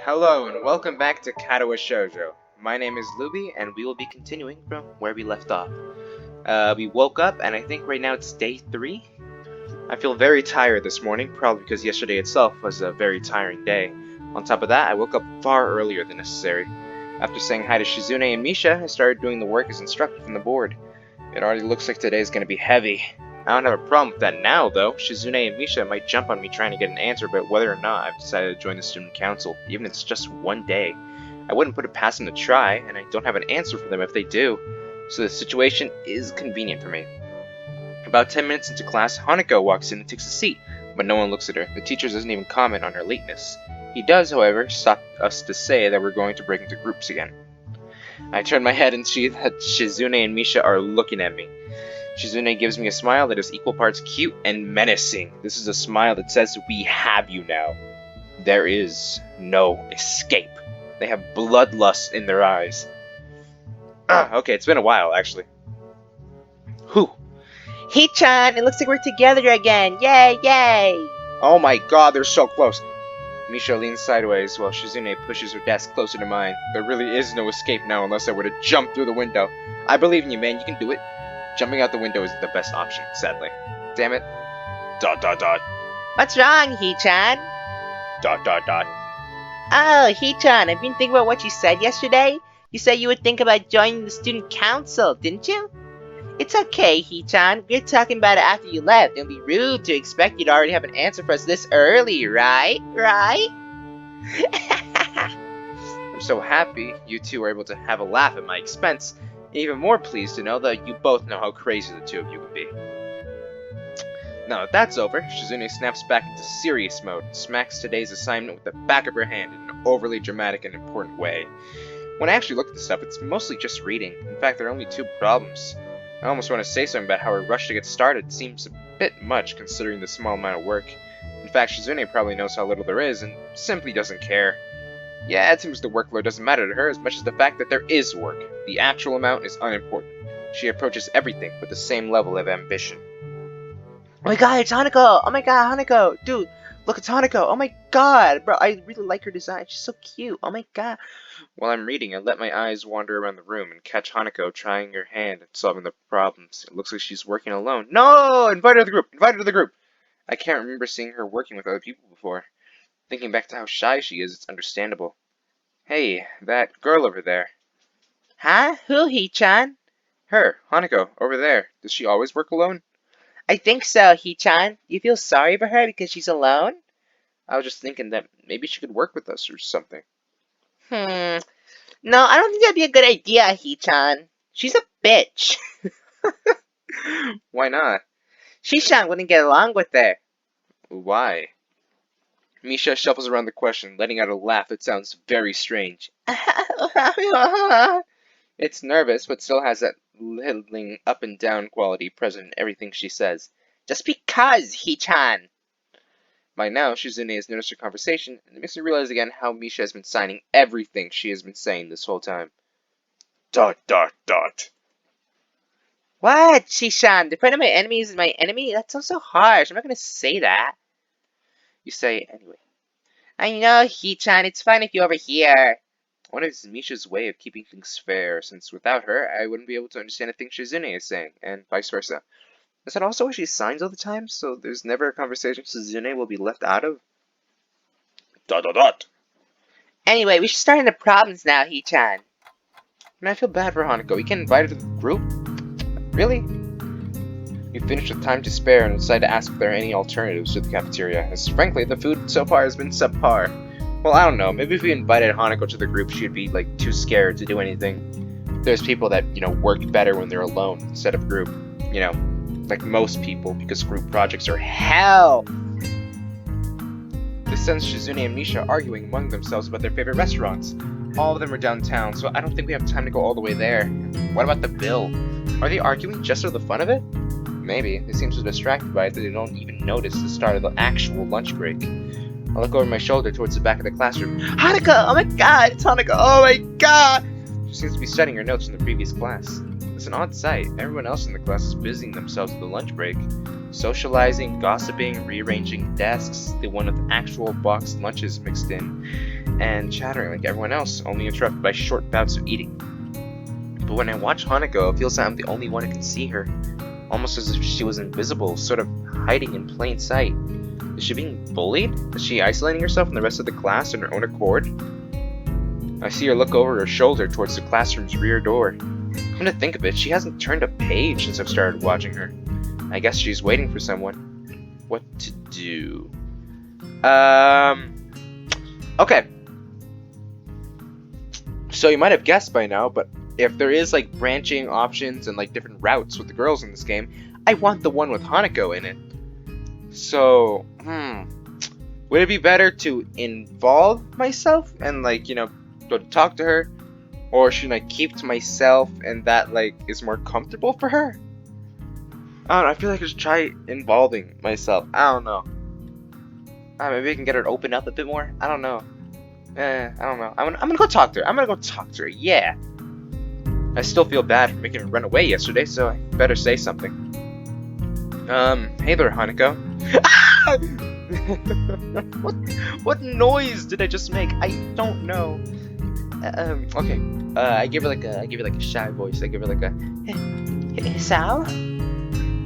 Hello and welcome back to Katawa Shoujo. My name is Luby and we will be continuing from where we left off. We woke up and I think right now it's day 3. I feel very tired this morning, probably because yesterday itself was a very tiring day. On top of that, I woke up far earlier than necessary. After saying hi to Shizune and Misha, I started doing the work as instructed from the board. It already looks like today's gonna be heavy. I don't have a problem with that now, though. Shizune and Misha might jump on me trying to get an answer about whether or not I've decided to join the student council, even if it's just one day. I wouldn't put it past them to try, and I don't have an answer for them if they do, so the situation is convenient for me. About 10 minutes into class, Hanako walks in and takes a seat, but no one looks at her. The teacher doesn't even comment on her lateness. He does, however, stop us to say that we're going to break into groups again. I turn my head and see that Shizune and Misha are looking at me. Shizune gives me a smile that is equal parts cute and menacing. This is a smile that says, "We have you now." There is no escape. They have bloodlust in their eyes. Okay, it's been a while, actually. Who? Hee-chan, it looks like we're together again. Yay, yay! Oh my god, they're so close. Misha leans sideways while Shizune pushes her desk closer to mine. There really is no escape now unless I were to jump through the window. I believe in you, man. You can do it. Jumping out the window isn't the best option, sadly. Damn it. ... What's wrong, Hee-chan? ... Oh, Hee-chan, I've been thinking about what you said yesterday. You said you would think about joining the student council, didn't you? It's okay, Hee-chan. We're talking about it after you left. It would be rude to expect you'd already have an answer for us this early, right? Right? I'm so happy you two were able to have a laugh at my expense. Even more pleased to know that you both know how crazy the two of you can be. Now that that's over, Shizune snaps back into serious mode and smacks today's assignment with the back of her hand in an overly dramatic and important way. When I actually look at the stuff, it's mostly just reading. In fact, there are only 2 problems. I almost want to say something about how her rush to get started seems a bit much considering the small amount of work. In fact, Shizune probably knows how little there is and simply doesn't care. Yeah, it seems the workload doesn't matter to her as much as the fact that there is work. The actual amount is unimportant. She approaches everything with the same level of ambition. Oh my god, it's Hanako! Oh my god, Hanako! Dude, look, it's Hanako! Oh my god! Bro, I really like her design. She's so cute. Oh my god. While I'm reading, I let my eyes wander around the room and catch Hanako trying her hand at solving the problems. It looks like she's working alone. No! Invite her to the group! Invite her to the group! I can't remember seeing her working with other people before. Thinking back to how shy she is, it's understandable. Hey, that girl over there. Huh? Who, Hee-chan? Her, Hanako, over there. Does she always work alone? I think so, Hee-chan. You feel sorry for her because she's alone? I was just thinking that maybe she could work with us or something. No, I don't think that'd be a good idea, Hee-chan. She's a bitch. Why not? Shishan wouldn't get along with her. Why? Misha shuffles around the question, letting out a laugh that sounds very strange. It's nervous, but still has that littling up and down quality present in everything she says. Just because, Hee-chan. By now, Shizune has noticed her conversation, and it makes me realize again how Misha has been signing everything she has been saying this whole time. ... What, Shishan? The friend of my enemy is my enemy? That sounds so harsh. I'm not gonna say that. You say anyway. I know, Hee-chan. It's fine if you overhear. I wonder if it's Misha's way of keeping things fair, since without her, I wouldn't be able to understand a thing Shizune is saying, and vice versa. Is that also why she signs all the time, so there's never a conversation Shizune will be left out of? ... Anyway, we should start into problems now, Hee-chan. I feel bad for Hanako. We can't invite her to the group? Really? We finished with time to spare and decided to ask if there are any alternatives to the cafeteria, as frankly, the food so far has been subpar. Well, I don't know, maybe if we invited Hanako to the group, she'd be, too scared to do anything. There's people that, work better when they're alone instead of group. Like most people, because group projects are hell! This sends Shizune and Misha arguing among themselves about their favorite restaurants. All of them are downtown, so I don't think we have time to go all the way there. What about the bill? Are they arguing just for the fun of it? Maybe. They seem so distracted by it that they don't even notice the start of the actual lunch break. I look over my shoulder towards the back of the classroom. Hanako! Oh my god! It's Hanako! Oh my god! She seems to be studying her notes from the previous class. It's an odd sight. Everyone else in the class is busying themselves with the lunch break. Socializing, gossiping, rearranging desks, the one with actual boxed lunches mixed in. and chattering like everyone else, only interrupted by short bouts of eating. But when I watch Hanako, it feels like I'm the only one who can see her, almost as if she was invisible, sort of hiding in plain sight. Is she being bullied? Is she isolating herself from the rest of the class on her own accord? I see her look over her shoulder towards the classroom's rear door. Come to think of it, she hasn't turned a page since I've started watching her. I guess she's waiting for someone. What to do? Okay. So you might have guessed by now, but if there is like branching options and like different routes with the girls in this game, I want the one with Hanako in it. So, would it be better to involve myself and like, go to talk to her? Or should I keep to myself and that like is more comfortable for her? I don't know, I feel like I should try involving myself. I don't know. Maybe I can get her to open up a bit more. I don't know. I don't know. I'm gonna go talk to her. Yeah. I still feel bad for making her run away yesterday, so I better say something. Hey there, Hanako. What noise did I just make? I don't know. Okay. I give her like a shy voice. I give her like a Sal?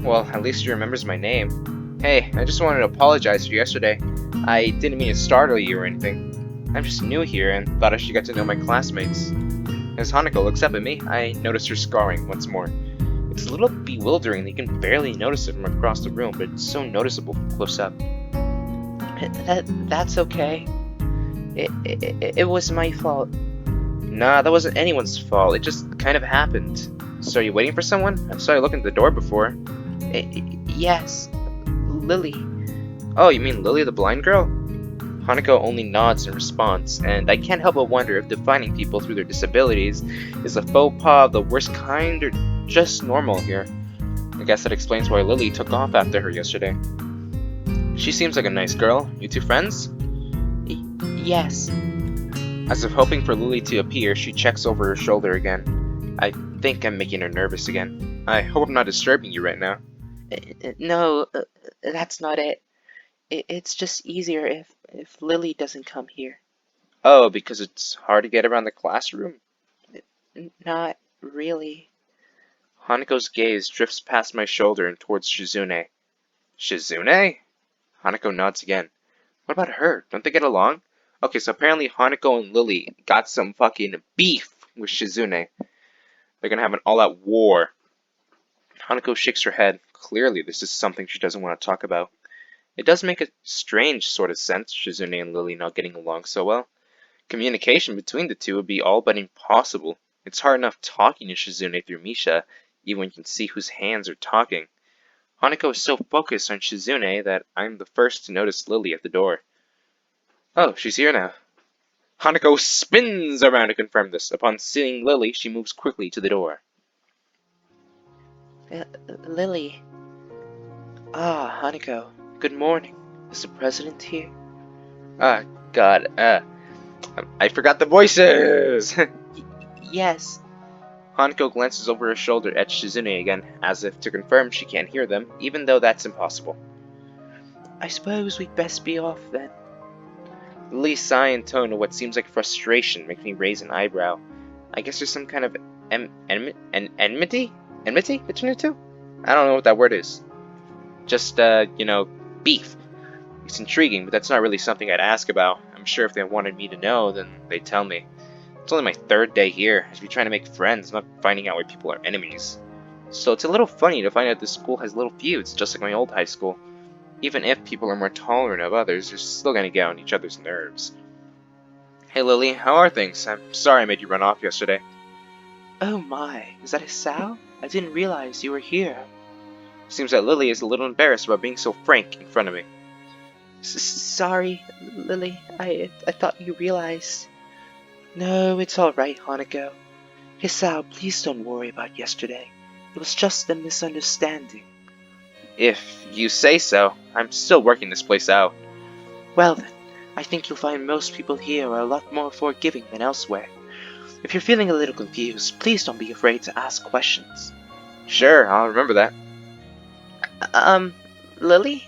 Well, at least she remembers my name. Hey, I just wanted to apologize for yesterday. I didn't mean to startle you or anything. I'm just new here and thought I should get to know my classmates. As Hanako looks up at me, I notice her scarring once more. It's a little bewildering that you can barely notice it from across the room, but it's so noticeable from close up. That's okay. It was my fault. Nah, that wasn't anyone's fault. It just kind of happened. So are you waiting for someone? I saw you looking at the door before. Yes. Lily. Oh, you mean Lily the blind girl? Hanako only nods in response, and I can't help but wonder if defining people through their disabilities is a faux pas of the worst kind or just normal here. I guess that explains why Lily took off after her yesterday. She seems like a nice girl. You two friends? Yes. As if hoping for Lily to appear, she checks over her shoulder again. I think I'm making her nervous again. I hope I'm not disturbing you right now. No, that's not it. It's just easier if Lily doesn't come here. Oh, because it's hard to get around the classroom? Not really. Hanako's gaze drifts past my shoulder and towards Shizune. Shizune? Hanako nods again. What about her? Don't they get along? Okay, so apparently Hanako and Lily got some fucking beef with Shizune. They're gonna have an all-out war. Hanako shakes her head. Clearly, this is something she doesn't want to talk about. It does make a strange sort of sense, Shizune and Lily not getting along so well. Communication between the two would be all but impossible. It's hard enough talking to Shizune through Misha, even when you can see whose hands are talking. Hanako is so focused on Shizune that I'm the first to notice Lily at the door. Oh, she's here now. Hanako spins around to confirm this. Upon seeing Lily, she moves quickly to the door. Lily. Ah, Hanako. Good morning. Is the president here? Ah, God, I forgot the voices! Yes. Hanako glances over her shoulder at Shizune again, as if to confirm she can't hear them, even though that's impossible. I suppose we'd best be off then. Lily's sigh and tone of what seems like frustration makes me raise an eyebrow. I guess there's some kind of enmity between the two? I don't know what that word is. Just, beef. It's intriguing, but that's not really something I'd ask about. I'm sure if they wanted me to know, then they'd tell me. It's only my third day here. I should be trying to make friends, not finding out why people are enemies. So it's a little funny to find out this school has little feuds, just like my old high school. Even if people are more tolerant of others, they're still gonna get on each other's nerves. Hey Lily, how are things? I'm sorry I made you run off yesterday. Oh my, is that a Sal? I didn't realize you were here. Seems that Lily is a little embarrassed about being so frank in front of me. Sorry, Lily. I thought you realized. No, it's alright, Hanako. Hey Sal, please don't worry about yesterday. It was just a misunderstanding. If you say so, I'm still working this place out. Well then, I think you'll find most people here are a lot more forgiving than elsewhere. If you're feeling a little confused, please don't be afraid to ask questions. Sure, I'll remember that. Lily?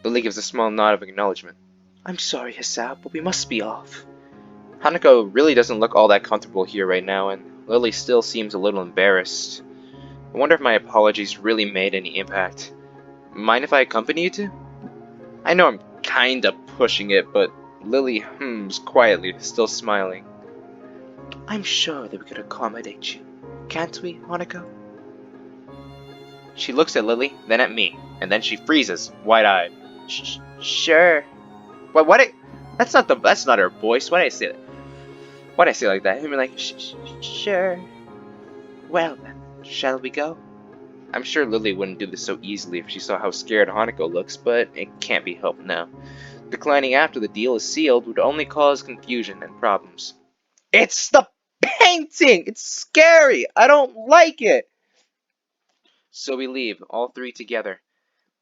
Lily gives a small nod of acknowledgement. I'm sorry, Hisao, but we must be off. Hanako really doesn't look all that comfortable here right now, and Lily still seems a little embarrassed. I wonder if my apologies really made any impact. Mind if I accompany you two? I know I'm kinda pushing it, but Lily hums quietly, still smiling. I'm sure that we could accommodate you. Can't we, Hanako? She looks at Lily, then at me, and then she freezes, wide-eyed. Sure. What? That's not her voice. Why'd I say that? Why'd I say it like that? I mean, like, sure. Well then, shall we go? I'm sure Lily wouldn't do this so easily if she saw how scared Hanako looks, but it can't be helped now. Declining after the deal is sealed would only cause confusion and problems. It's the painting! It's scary! I don't like it! So we leave, all three together.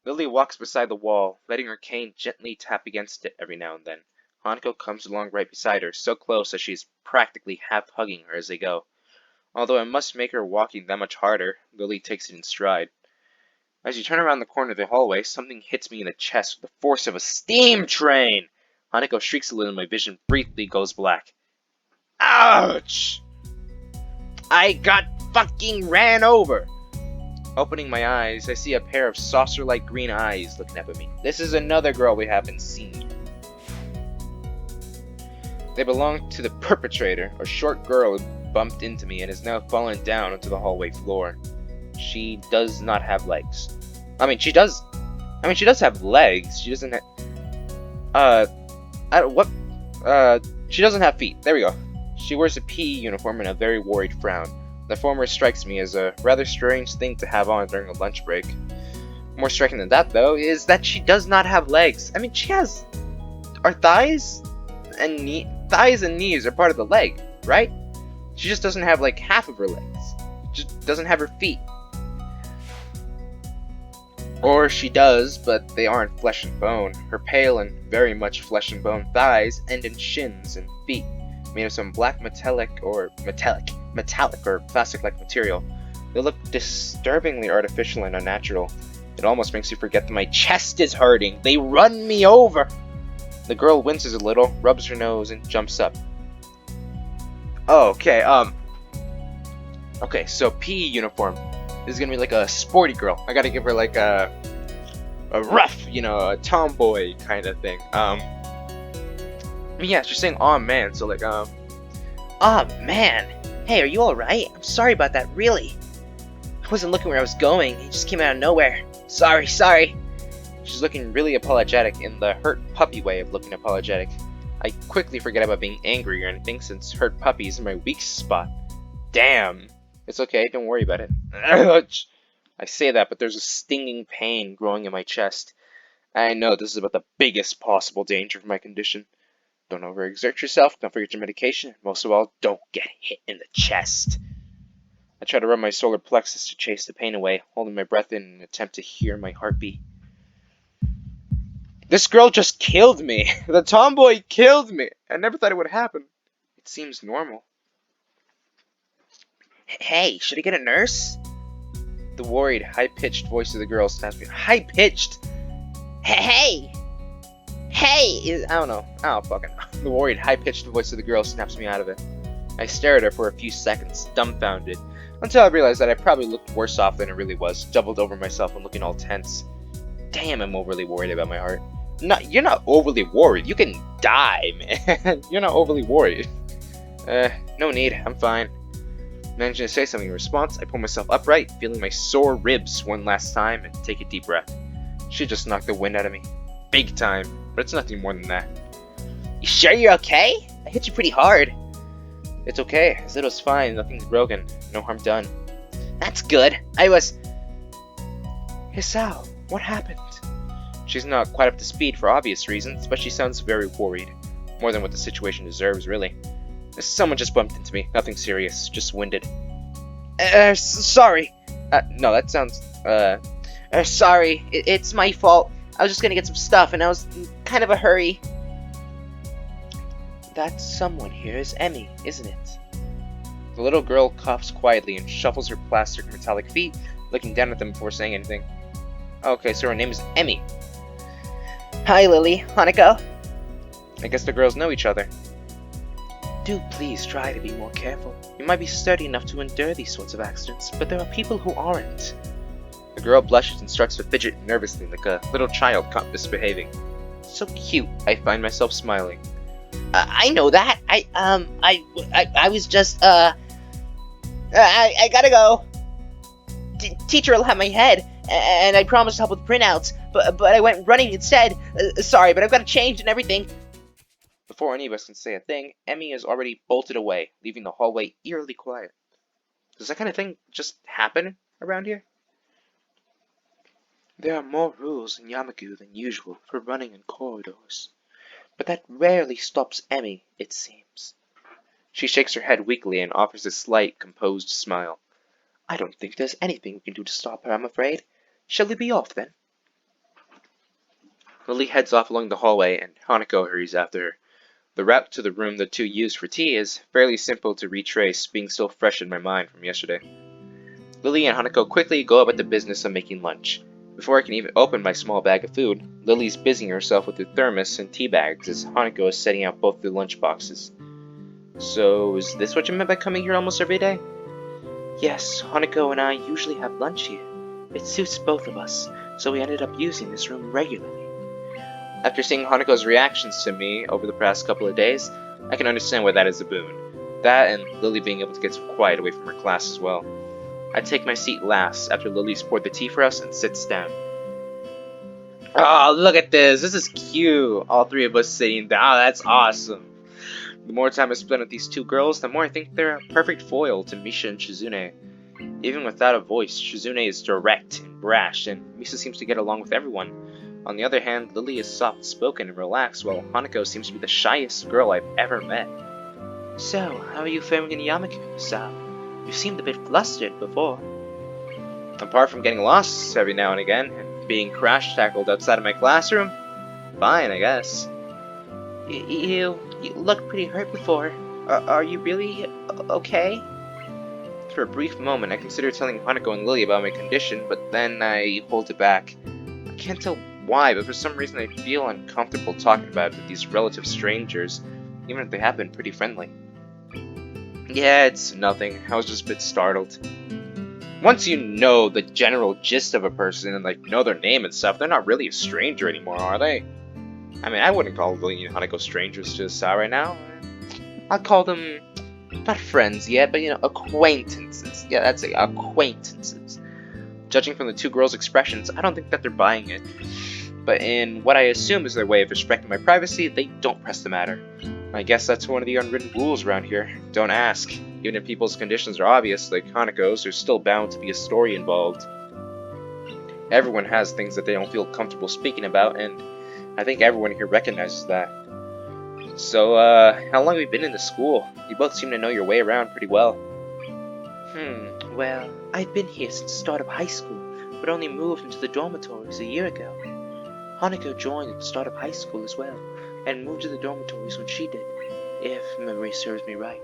Lily walks beside the wall, letting her cane gently tap against it every now and then. Hanako comes along right beside her, so close that she's practically half hugging her as they go. Although I must make her walking that much harder, Lily takes it in stride. As you turn around the corner of the hallway, something hits me in the chest with the force of a steam train! Hanako shrieks a little and my vision briefly goes black. Ouch! I got fucking ran over! Opening my eyes, I see a pair of saucer-like green eyes looking up at me. This is another girl we haven't seen. They belong to the perpetrator, a short girl who bumped into me and has now fallen down onto the hallway floor. She does not have legs. She does have legs. She doesn't have... she doesn't have feet. There we go. She wears a PE uniform and a very worried frown. The former strikes me as a rather strange thing to have on during a lunch break. More striking than that, though, is that she does not have legs. She has... Are thighs and knees are part of the leg, right? She just doesn't have, like, half of her legs. Just doesn't have her feet. Or she does, but they aren't flesh and bone. Her pale and very much flesh and bone thighs end in shins and feet, made of some black metallic or plastic-like material. They look disturbingly artificial and unnatural. It almost makes you forget that my chest is hurting. They run me over! The girl winces a little, rubs her nose, and jumps up. Okay, so PE uniform. This is gonna be like a sporty girl. I gotta give her like a rough, a tomboy kind of thing. Yeah, she's saying, "Aw, man," so like, Aw, man. Hey, are you alright? I'm sorry about that, really. I wasn't looking where I was going. It just came out of nowhere. Sorry. She's looking really apologetic in the hurt puppy way of looking apologetic. I quickly forget about being angry or anything since hurt puppies are my weak spot. Damn. It's okay, don't worry about it. I say that, but there's a stinging pain growing in my chest. I know this is about the biggest possible danger of my condition. Don't overexert yourself, don't forget your medication, and most of all, don't get hit in the chest. I try to rub my solar plexus to chase the pain away, holding my breath in an attempt to hear my heartbeat. This girl just killed me! The tomboy killed me! I never thought it would happen. It seems normal. Hey, should I get a nurse? The worried, high-pitched voice of the girl snaps me. High-pitched? Hey! I don't know. I don't fucking know. The worried, high-pitched voice of the girl snaps me out of it. I stare at her for a few seconds, dumbfounded, until I realized that I probably looked worse off than it really was, doubled over myself and looking all tense. Damn, I'm overly worried about my heart. No, you're not overly worried. You can die, man. You're not overly worried. No need. I'm fine. Managing to say something in response, I pull myself upright, feeling my sore ribs one last time, and take a deep breath. She just knocked the wind out of me. Big time, but it's nothing more than that. You sure you're okay? I hit you pretty hard. It's okay. I said it was fine. Nothing's broken. No harm done. That's good. Hisao, what happened? She's not quite up to speed for obvious reasons, but she sounds very worried. More than what the situation deserves, really. Someone just bumped into me. Nothing serious. Just winded. Sorry. No, that sounds, Sorry. It's my fault. I was just gonna get some stuff, and I was in kind of a hurry. That someone here is Emmy, isn't it? The little girl coughs quietly and shuffles her plastic metallic feet, looking down at them before saying anything. Okay, so her name is Emmy. Hi, Lily. Hanako. I guess the girls know each other. Do please try to be more careful. You might be sturdy enough to endure these sorts of accidents, but there are people who aren't. The girl blushes and starts to fidget nervously like a little child caught misbehaving. So cute, I find myself smiling. I know that. I was just, I gotta go. Teacher will have my head, and I promised to help with printouts, but I went running instead. Sorry, but I've got to change and everything. Before any of us can say a thing, Emmy has already bolted away, leaving the hallway eerily quiet. Does that kind of thing just happen around here? There are more rules in Yamagu than usual for running in corridors, but that rarely stops Emmy, it seems. She shakes her head weakly and offers a slight, composed smile. I don't think there's anything we can do to stop her, I'm afraid. Shall we be off, then? Lily heads off along the hallway, and Hanako hurries after her. The route to the room the two used for tea is fairly simple to retrace, being still fresh in my mind from yesterday. Lily and Hanako quickly go about the business of making lunch. Before I can even open my small bag of food, Lily's busying herself with the thermos and tea bags as Hanako is setting out both the lunch boxes. So, is this what you meant by coming here almost every day? Yes, Hanako and I usually have lunch here. It suits both of us, so we ended up using this room regularly. After seeing Hanako's reactions to me over the past couple of days, I can understand why that is a boon. That and Lily being able to get some quiet away from her class as well. I take my seat last after Lily's poured the tea for us and sits down. Oh, look at this! This is cute! All three of us sitting down, that's awesome! The more time I spend with these two girls, the more I think they're a perfect foil to Misha and Shizune. Even without a voice, Shizune is direct and brash, and Misha seems to get along with everyone. On the other hand, Lily is soft-spoken and relaxed, while Hanako seems to be the shyest girl I've ever met. So, how are you faring in Yamaku, Sal? You seemed a bit flustered before. Apart from getting lost every now and again, and being crash-tackled outside of my classroom, fine, I guess. You looked pretty hurt before. Are you really okay? For a brief moment, I considered telling Hanako and Lily about my condition, but then I hold it back. I can't tell why, but for some reason I feel uncomfortable talking about it with these relative strangers, even if they have been pretty friendly. Yeah, it's nothing. I was just a bit startled. Once you know the general gist of a person and like know their name and stuff, they're not really a stranger anymore, are they? I mean, I wouldn't call Lily and Hanako strangers to Sal right now. I'd call them not friends yet, but acquaintances. Yeah, that's it, acquaintances. Judging from the two girls' expressions, I don't think that they're buying it. But in what I assume is their way of respecting my privacy, they don't press the matter. I guess that's one of the unwritten rules around here. Don't ask. Even if people's conditions are obvious, like Hanako's, there's still bound to be a story involved. Everyone has things that they don't feel comfortable speaking about, and I think everyone here recognizes that. So, how long have you been in the school? You both seem to know your way around pretty well. Well, I've been here since the start of high school, but only moved into the dormitories a year ago. Hanako joined at the start of high school as well, and moved to the dormitories when she did, if memory serves me right.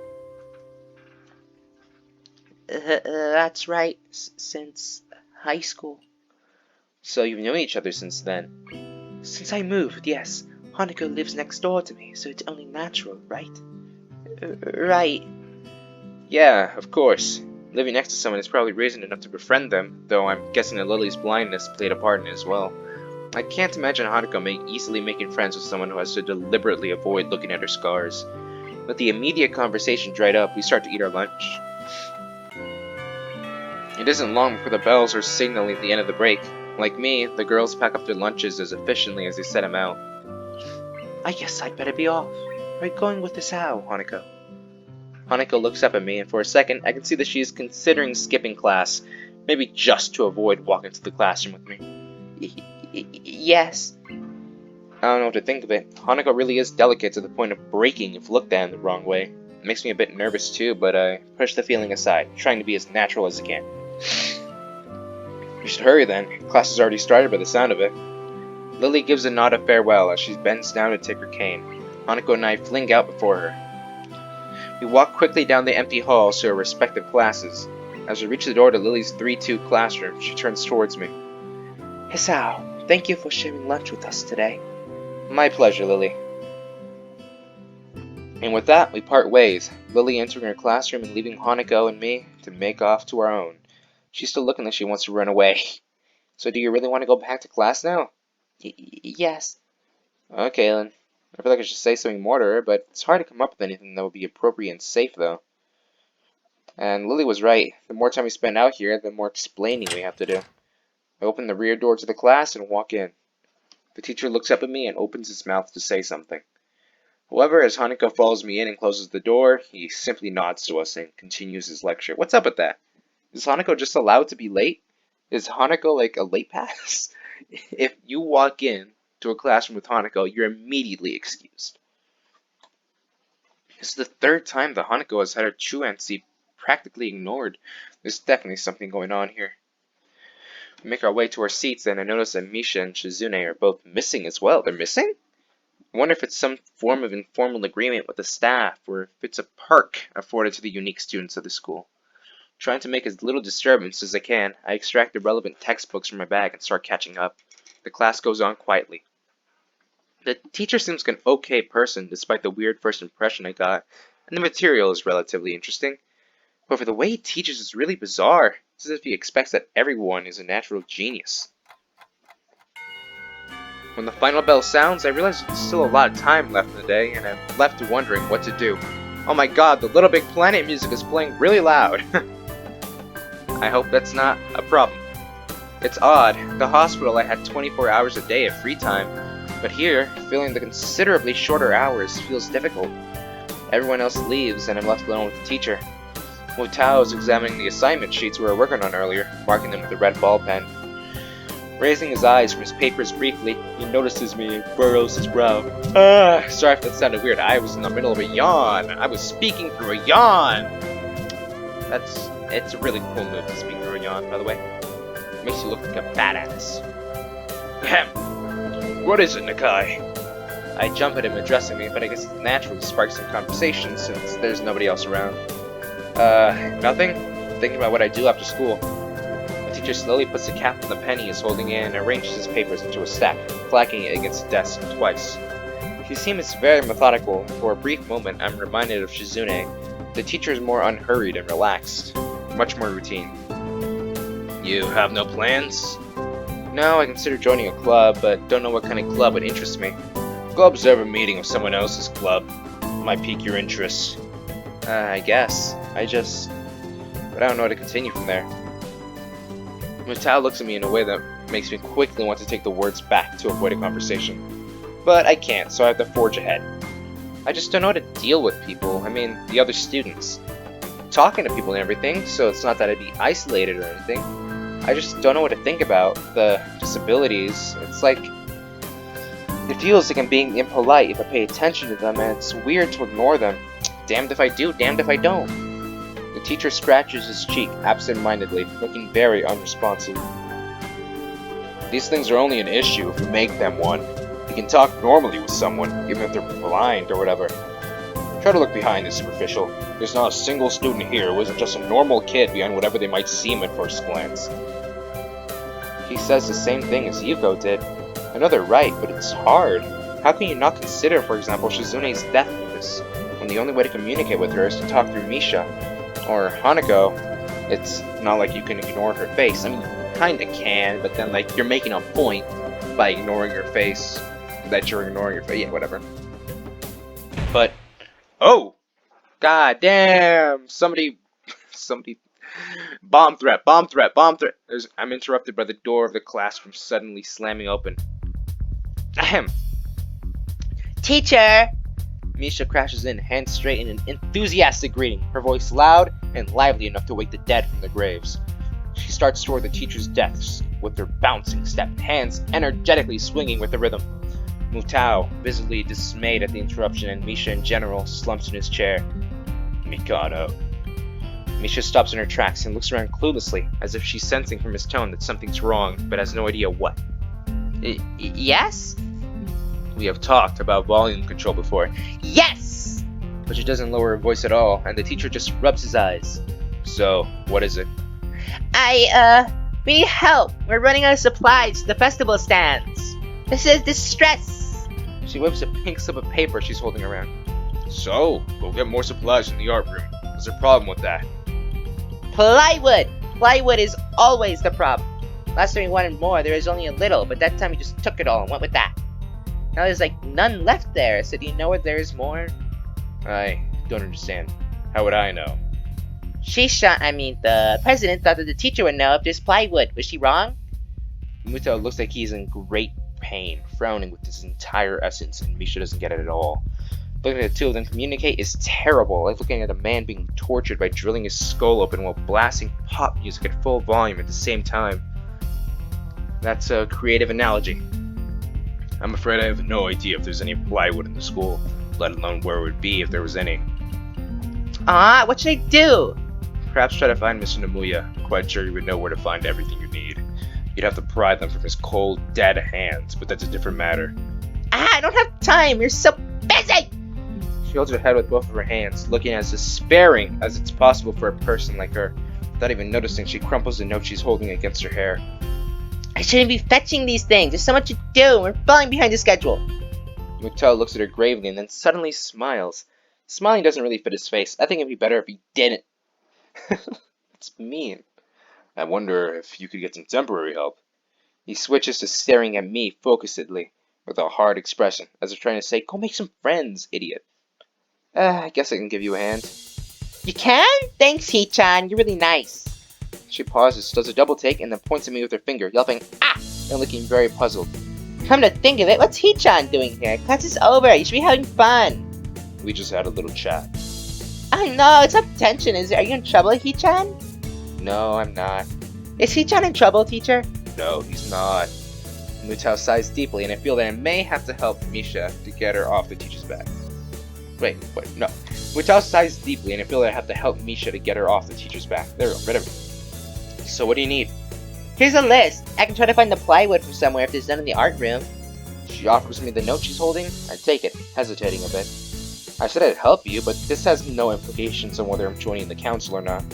That's right, since high school. So you've known each other since then? Since I moved, yes. Hanako lives next door to me, so it's only natural, right? Right. Yeah, of course. Living next to someone is probably reason enough to befriend them, though I'm guessing that Lily's blindness played a part in it as well. I can't imagine Hanako easily making friends with someone who has to deliberately avoid looking at her scars. With the immediate conversation dried up, we start to eat our lunch. It isn't long before the bells are signaling the end of the break. Like me, the girls pack up their lunches as efficiently as they set them out. I guess I'd better be off. Are you going with us how, Hanako? Hanako looks up at me, and for a second, I can see that she is considering skipping class, maybe just to avoid walking to the classroom with me. Yes. I don't know what to think of it. Hanako really is delicate to the point of breaking if looked at in the wrong way. It makes me a bit nervous too, but I push the feeling aside, trying to be as natural as I can. You should hurry then. Class has already started by the sound of it. Lily gives a nod of farewell as she bends down to take her cane. Hanako and I fling out before her. We walk quickly down the empty halls to our respective classes. As we reach the door to Lily's 3-2 classroom, she turns towards me. Hisao, thank you for sharing lunch with us today. My pleasure, Lily. And with that, we part ways, Lily entering her classroom and leaving Hanako and me to make off to our own. She's still looking like she wants to run away. So do you really want to go back to class now? Yes. Okay, then. I feel like I should say something more to her, but it's hard to come up with anything that would be appropriate and safe, though. And Lily was right. The more time we spend out here, the more explaining we have to do. I open the rear door to the class and walk in. The teacher looks up at me and opens his mouth to say something. However, as Hanako follows me in and closes the door, he simply nods to us and continues his lecture. What's up with that? Is Hanako just allowed to be late? Is Hanako like a late pass? If you walk in to a classroom with Hanako, you're immediately excused. This is the third time that Hanako has had her truancy practically ignored. There's definitely something going on here. We make our way to our seats, and I notice that Misha and Shizune are both missing as well. They're missing? I wonder if it's some form of informal agreement with the staff, or if it's a perk afforded to the unique students of the school. Trying to make as little disturbance as I can, I extract the relevant textbooks from my bag and start catching up. The class goes on quietly. The teacher seems like an okay person, despite the weird first impression I got, and the material is relatively interesting. However, the way he teaches is really bizarre. It's as if he expects that everyone is a natural genius. When the final bell sounds, I realize there's still a lot of time left in the day, and I'm left wondering what to do. Oh my god, the Little Big Planet music is playing really loud. I hope that's not a problem. It's odd. At the hospital I had 24 hours a day of free time, but here, filling the considerably shorter hours feels difficult. Everyone else leaves, and I'm left alone with the teacher. Wu Tao is examining the assignment sheets we were working on earlier, marking them with a red ball pen. Raising his eyes from his papers briefly, he notices me and furrows his brow. Sorry if that sounded weird. I was in the middle of a yawn. I was speaking through a yawn. It's a really cool move to speak through a yawn, by the way. It makes you look like a badass. Ahem. What is it, Nakai? I jump at him addressing me, but I guess it's natural to spark some conversation since there's nobody else around. Nothing? Thinking about what I do after school. The teacher slowly puts the cap on the pen he is holding in and arranges his papers into a stack, clacking it against the desk twice. He seems very methodical, and for a brief moment I'm reminded of Shizune. The teacher is more unhurried and relaxed, much more routine. You have no plans? No, I consider joining a club, but don't know what kind of club would interest me. Go observe a meeting of someone else's club. Might pique your interest. I guess. But I don't know how to continue from there. Mutao looks at me in a way that makes me quickly want to take the words back to avoid a conversation. But I can't, so I have to forge ahead. I just don't know how to deal with people. I mean, the other students. I'm talking to people and everything, so it's not that I'd be isolated or anything. I just don't know what to think about the disabilities. It's like, it feels like I'm being impolite if I pay attention to them, and it's weird to ignore them. Damned if I do, damned if I don't. The teacher scratches his cheek absent-mindedly, looking very unresponsive. These things are only an issue if you make them one. You can talk normally with someone, even if they're blind or whatever. Try to look behind the superficial. There's not a single student here who isn't just a normal kid behind whatever they might seem at first glance. He says the same thing as Yuko did. I know they're right, but it's hard. How can you not consider, for example, Shizune's deafness, when the only way to communicate with her is to talk through Misha? Or Hanako, it's not like you can ignore her face. I mean, you kinda can, but then, like, you're making a point by ignoring her face. That you're ignoring her face. Yeah, whatever. But, oh! God damn! Somebody... Bomb threat! I'm interrupted by the door of the classroom suddenly slamming open. Ahem! Teacher! Misha crashes in, hands straight in an enthusiastic greeting, her voice loud and lively enough to wake the dead from their graves. She starts toward the teacher's desk with her bouncing step, hands energetically swinging with the rhythm. Mutao, visibly dismayed at the interruption, and Misha in general, slumps in his chair. Mikado. Misha stops in her tracks and looks around cluelessly, as if she's sensing from his tone that something's wrong, but has no idea what. Yes? We have talked about volume control before. Yes! But she doesn't lower her voice at all, and the teacher just rubs his eyes. So, what is it? We need help. We're running out of supplies to the festival stands. This is distress. She whips a pink slip of paper she's holding around. So, go get more supplies in the art room. What's the problem with that? Plywood! Plywood is always the problem. Last time we wanted more, there was only a little, but that time we just took it all and went with that. Now there's like none left there, so do you know where there is more? I don't understand. How would I know? The president thought that the teacher would know if there's plywood. Was she wrong? Muto looks like he's in great pain, frowning with his entire essence, and Misha doesn't get it at all. Looking at the two of them communicate is terrible, like looking at a man being tortured by drilling his skull open while blasting pop music at full volume at the same time. That's a creative analogy. I'm afraid I have no idea if there's any plywood in the school, let alone where it would be if there was any. What should I do? Perhaps try to find Mr. Namuya. I'm quite sure you would know where to find everything you need. You'd have to pry them from his cold, dead hands, but that's a different matter. I don't have time. You're so busy. She holds her head with both of her hands, looking as despairing as it's possible for a person like her. Without even noticing, she crumples the note she's holding against her hair. I shouldn't be fetching these things. There's so much to do. We're falling behind the schedule. Muto looks at her gravely and then suddenly smiles. Smiling doesn't really fit his face. I think it'd be better if he didn't. It's mean. I wonder if you could get some temporary help. He switches to staring at me focusedly, with a hard expression, as if trying to say, go make some friends, idiot. I guess I can give you a hand. You can? Thanks, Hee-chan. You're really nice. She pauses, does a double take, and then points at me with her finger, yelping, ah! And looking very puzzled. Come to think of it, what's Hee-chan doing here? Class is over. You should be having fun. We just had a little chat. Oh no, it's not tension, is it? Are you in trouble, Hee-chan? No, I'm not. Is Hee-chan in trouble, teacher? No, he's not. Mutao sighs deeply, and I feel that I may have to help Misha to get her off the teacher's back. Wait, no. Mutao sighs deeply, and I feel that I have to help Misha to get her off the teacher's back. There we go, rid of it. So what do you need? Here's a list. I can try to find the plywood from somewhere if there's none in the art room. She offers me the note she's holding. I take it, hesitating a bit. I said I'd help you, but this has no implications on whether I'm joining the council or not.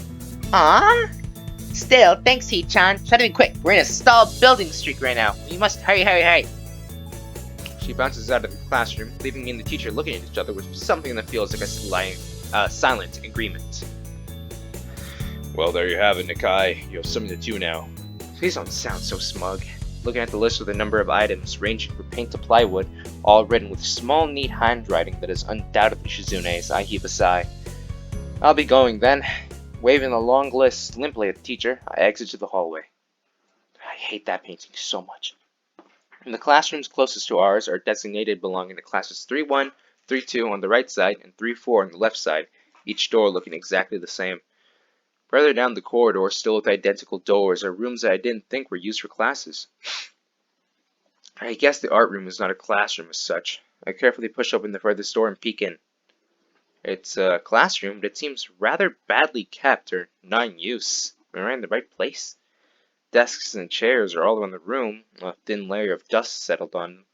Still, thanks, Hee-chan. Try to be quick. We're in a stalled building streak right now. We must hurry. She bounces out of the classroom, leaving me and the teacher looking at each other with something that feels like a silent agreement. Well, there you have it, Nikai. You have something to do now. Please don't sound so smug. Looking at the list with a number of items, ranging from paint to plywood, all written with small, neat handwriting that is undoubtedly Shizune's, I heave a sigh. I'll be going then. Waving the long list limply at the teacher, I exit to the hallway. I hate that painting so much. And the classrooms closest to ours are designated belonging to classes 3-1, 3-2 on the right side, and 3-4 on the left side, each door looking exactly the same. Further down the corridor, still with identical doors, are rooms that I didn't think were used for classes. I guess the art room is not a classroom as such. I carefully push open the furthest door and peek in. It's a classroom, but it seems rather badly kept or not in use. Am I in the right place? Desks and chairs are all around the room, a thin layer of dust settled on them.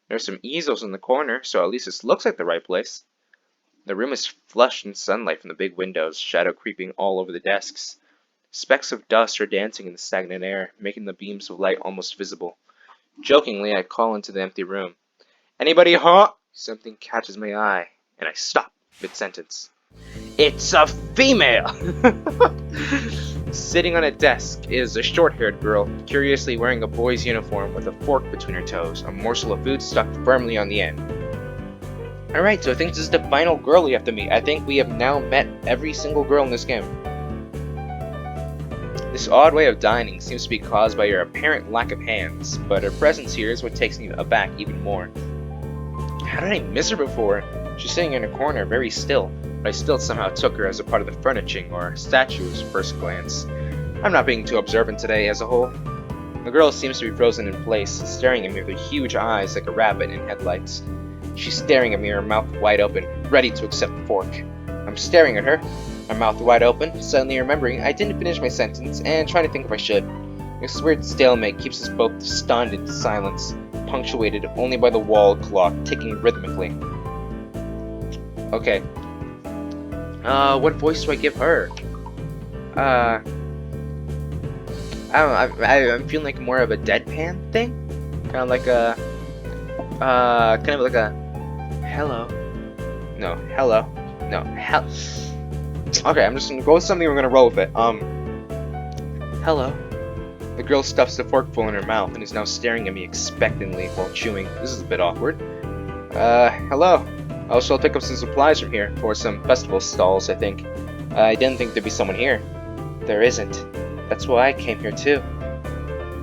There's some easels in the corner, so at least this looks like the right place. The room is flushed in sunlight from the big windows, shadow creeping all over the desks. Specks of dust are dancing in the stagnant air, making the beams of light almost visible. Jokingly, I call into the empty room. Anybody home? Something catches my eye, and I stop mid-sentence. It's a female! Sitting on a desk is a short-haired girl, curiously wearing a boy's uniform with a fork between her toes, a morsel of food stuck firmly on the end. Alright, so I think this is the final girl we have to meet. I think we have now met every single girl in this game. This odd way of dining seems to be caused by your apparent lack of hands, but her presence here is what takes me aback even more. How did I miss her before? She's sitting in a corner, very still, but I still somehow took her as a part of the furnishing or statue at first glance. I'm not being too observant today as a whole. The girl seems to be frozen in place, staring at me with huge eyes like a rabbit in headlights. She's staring at me, her mouth wide open, ready to accept the fork. I'm staring at her, my mouth wide open, suddenly remembering I didn't finish my sentence and trying to think if I should. This weird stalemate keeps us both stunned into silence, punctuated only by the wall clock ticking rhythmically. Okay. What voice do I give her? I don't know, I'm feeling like more of a deadpan thing? Kind of like a, hello. No, hello. No, hell. Okay, I'm just gonna go with something. We're gonna roll with it. Hello. The girl stuffs the forkful in her mouth and is now staring at me expectantly while chewing. This is a bit awkward. Hello. Also, I'll pick up some supplies from here for some festival stalls, I think. I didn't think there'd be someone here. There isn't. That's why I came here too.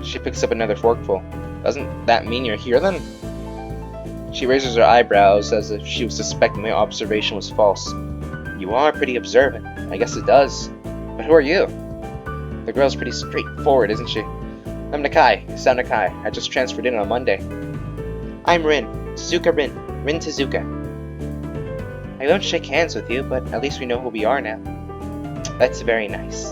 She picks up another forkful. Doesn't that mean you're here then? She raises her eyebrows as if she was suspecting my observation was false. You are pretty observant. I guess it does. But who are you? The girl's pretty straightforward, isn't she? I'm Nakai, Sao Nakai. I just transferred in on Monday. I'm Rin. Tezuka Rin. Rin Tezuka. I won't shake hands with you, but at least we know who we are now. That's very nice.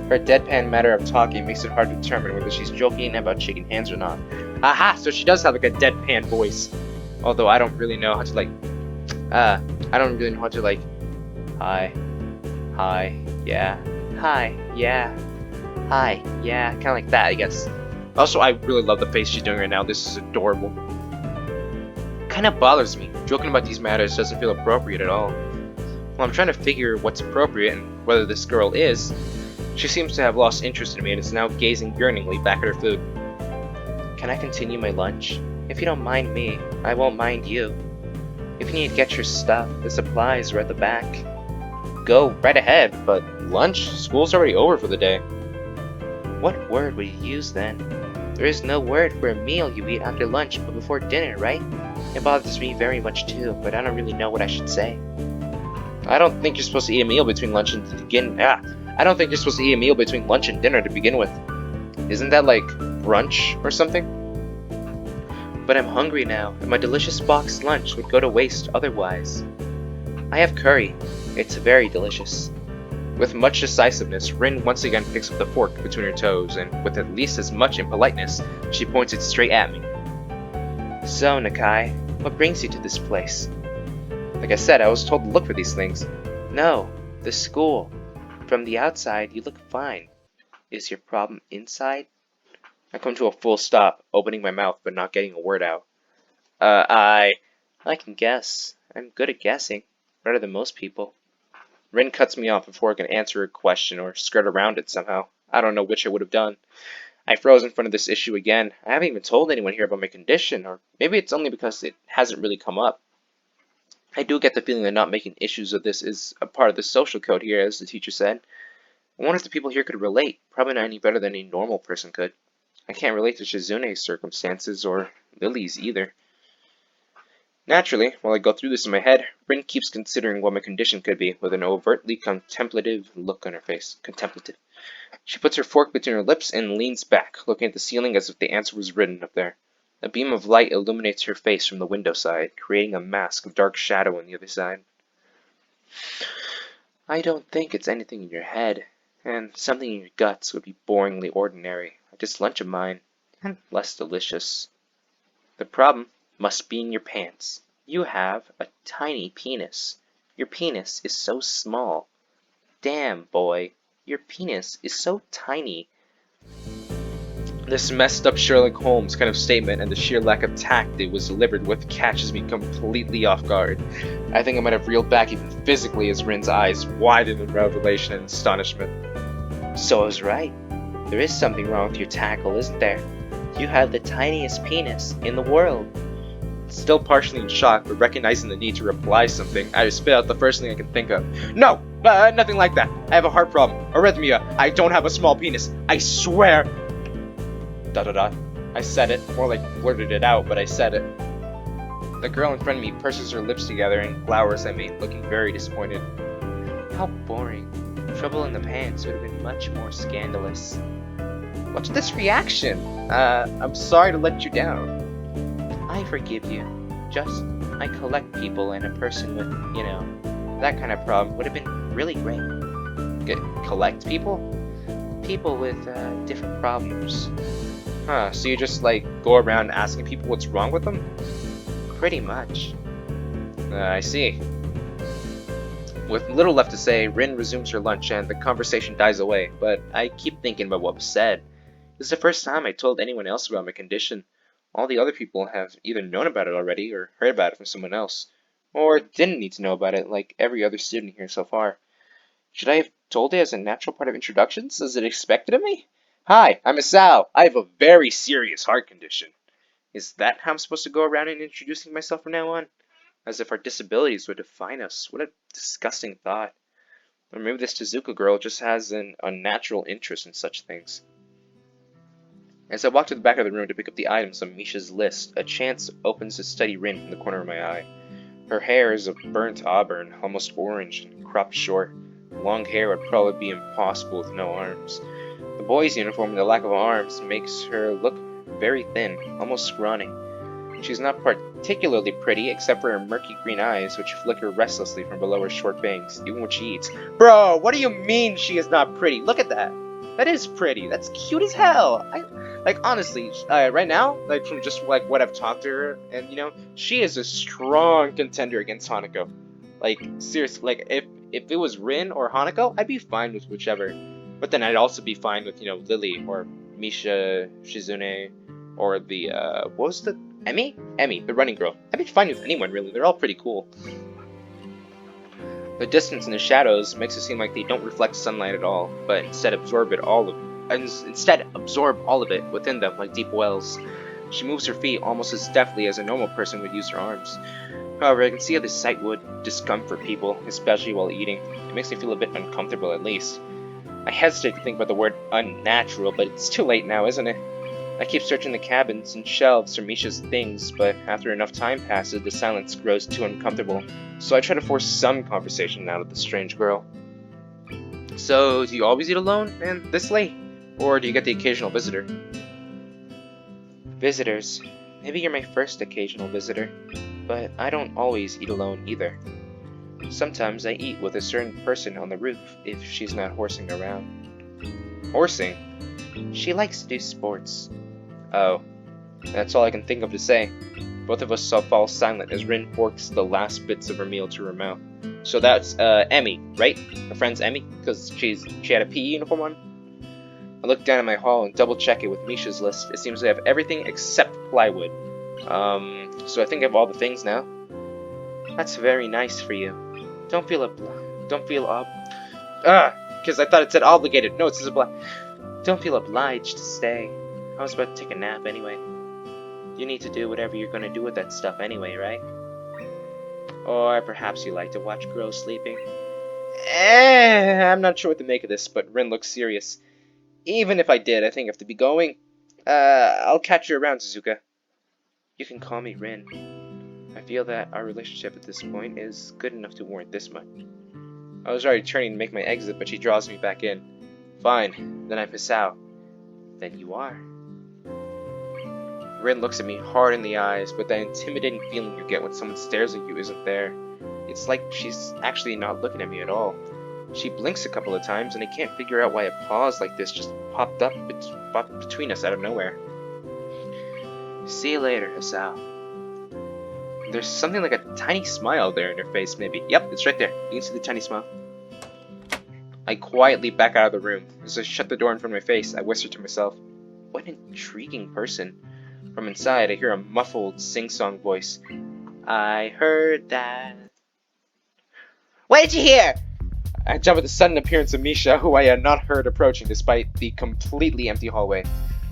Her deadpan manner of talking makes it hard to determine whether she's joking about shaking hands or not. Aha! So she does have like a deadpan voice. Although I don't really know how to like, I don't really know how to like, hi, yeah, hi, yeah, hi, yeah, kind of like that, I guess. Also, I really love the face she's doing right now. This is adorable. Kind of bothers me. Joking about these matters doesn't feel appropriate at all. Well, I'm trying to figure what's appropriate and whether this girl is. She seems to have lost interest in me and is now gazing yearningly back at her food. Can I continue my lunch? If you don't mind me, I won't mind you. If you need to get your stuff, the supplies are at the back. Go right ahead, but lunch? School's already over for the day. What word would you use then? There is no word for a meal you eat after lunch but before dinner, right? It bothers me very much too, but I don't really know what I should say. I don't think you're supposed to eat a meal between lunch and I don't think you're supposed to eat a meal between lunch and dinner to begin with. Isn't that like brunch or something? But I'm hungry now, and my delicious boxed lunch would go to waste otherwise. I have curry. It's very delicious. With much decisiveness, Rin once again picks up the fork between her toes, and with at least as much impoliteness, she points it straight at me. So, Nakai, what brings you to this place? Like I said, I was told to look for these things. No, the school. From the outside, you look fine. Is your problem inside? I come to a full stop, opening my mouth but not getting a word out. I can guess. I'm good at guessing. Better than most people. Rin cuts me off before I can answer her question or skirt around it somehow. I don't know which I would have done. I froze in front of this issue again. I haven't even told anyone here about my condition, or maybe it's only because it hasn't really come up. I do get the feeling that not making issues of this is a part of the social code here, as the teacher said. I wonder if the people here could relate. Probably not any better than a normal person could. I can't relate to Shizune's circumstances, or Lily's either. Naturally, while I go through this in my head, Rin keeps considering what my condition could be, with an overtly contemplative look on her face. Contemplative. She puts her fork between her lips and leans back, looking at the ceiling as if the answer was written up there. A beam of light illuminates her face from the window side, creating a mask of dark shadow on the other side. I don't think it's anything in your head, and something in your guts would be boringly ordinary, like this lunch of mine, and less delicious. The problem must be in your pants. You have a tiny penis. Your penis is so small. Damn, boy, your penis is so tiny. This messed up Sherlock Holmes kind of statement and the sheer lack of tact it was delivered with catches me completely off guard. I think I might have reeled back even physically as Rin's eyes widened in revelation and astonishment. So I was right. There is something wrong with your tackle, isn't there? You have the tiniest penis in the world. Still partially in shock, but recognizing the need to reply something, I just spit out the first thing I can think of. No! Nothing like that. I have a heart problem. Arrhythmia. I don't have a small penis. I swear. ... I said it. More like blurted it out, but I said it. The girl in front of me purses her lips together and glowers at me, looking very disappointed. How boring. Trouble in the pants would have been much more scandalous. What's this reaction? I'm sorry to let you down. I forgive you. Just, I collect people, and a person with, that kind of problem would have been really great. Collect people? People with, different problems. Huh, so you just, go around asking people what's wrong with them? Pretty much. I see. With little left to say, Rin resumes her lunch and the conversation dies away, but I keep thinking about what was said. This is the first time I told anyone else about my condition. All the other people have either known about it already or heard about it from someone else. Or didn't need to know about it, like every other student here so far. Should I have told it as a natural part of introductions, as it expected of me? Hi, I'm Asao. I have a very serious heart condition. Is that how I'm supposed to go around and introducing myself from now on? As if our disabilities would define us. What a disgusting thought. Or maybe this Tezuka girl just has an unnatural interest in such things. As I walk to the back of the room to pick up the items on Misha's list, a chance opens to study Rin from the corner of my eye. Her hair is of burnt auburn, almost orange, and cropped short. Long hair would probably be impossible with no arms. The boy's uniform and the lack of arms makes her look very thin, almost scrawny. She's not particularly pretty, except for her murky green eyes, which flicker restlessly from below her short bangs, even when she eats. Bro, what do you mean she is not pretty? Look at that! That is pretty. That's cute as hell. Honestly, right now, from just what I've talked to her, and she is a strong contender against Hanako. Seriously, if it was Rin or Hanako, I'd be fine with whichever. But then I'd also be fine with Lily or Misha, Shizune, or the what was the Emmy, the running girl. I'd be fine with anyone really. They're all pretty cool. The distance and the shadows makes it seem like they don't reflect sunlight at all, but instead absorb all of it within them like deep wells. She moves her feet almost as deftly as a normal person would use her arms. However, I can see how this sight would discomfort people, especially while eating. It makes me feel a bit uncomfortable at least. I hesitate to think about the word unnatural, but it's too late now, isn't it? I keep searching the cabins and shelves for Misha's things, but after enough time passes, the silence grows too uncomfortable, so I try to force some conversation out of the strange girl. So, do you always eat alone, and this late? Or do you get the occasional visitor? Visitors. Maybe you're my first occasional visitor, but I don't always eat alone either. Sometimes I eat with a certain person on the roof if she's not horsing around. Horsing? She likes to do sports. Oh, that's all I can think of to say. Both of us fall silent as Rin forks the last bits of her meal to her mouth. So that's Emmy, right? Her friend's Emmy, because she had a PE uniform on. I look down at my haul and double check it with Misha's list. It seems to have everything except plywood. So I think I have all the things now. That's very nice for you. Don't feel because I thought it said obligated. No, it says Don't feel obliged to stay. I was about to take a nap anyway. You need to do whatever you're gonna do with that stuff anyway, right? Or perhaps you like to watch girls sleeping. I'm not sure what to make of this, but Rin looks serious. Even if I did, I think I have to be going. I'll catch you around, Suzuka. You can call me Rin. I feel that our relationship at this point is good enough to warrant this much. I was already turning to make my exit, but she draws me back in. Fine, then I miss out. Then you are. Rin looks at me hard in the eyes, but that intimidating feeling you get when someone stares at you isn't there. It's like she's actually not looking at me at all. She blinks a couple of times, and I can't figure out why a pause like this just popped up between us out of nowhere. See you later, Asao. There's something like a tiny smile there in her face, maybe. Yep, it's right there. You can see the tiny smile. I quietly back out of the room. As I shut the door in front of my face, I whisper to myself, what an intriguing person. From inside, I hear a muffled, sing-song voice. I heard that. What did you hear? I jump at the sudden appearance of Misha, who I had not heard approaching despite the completely empty hallway.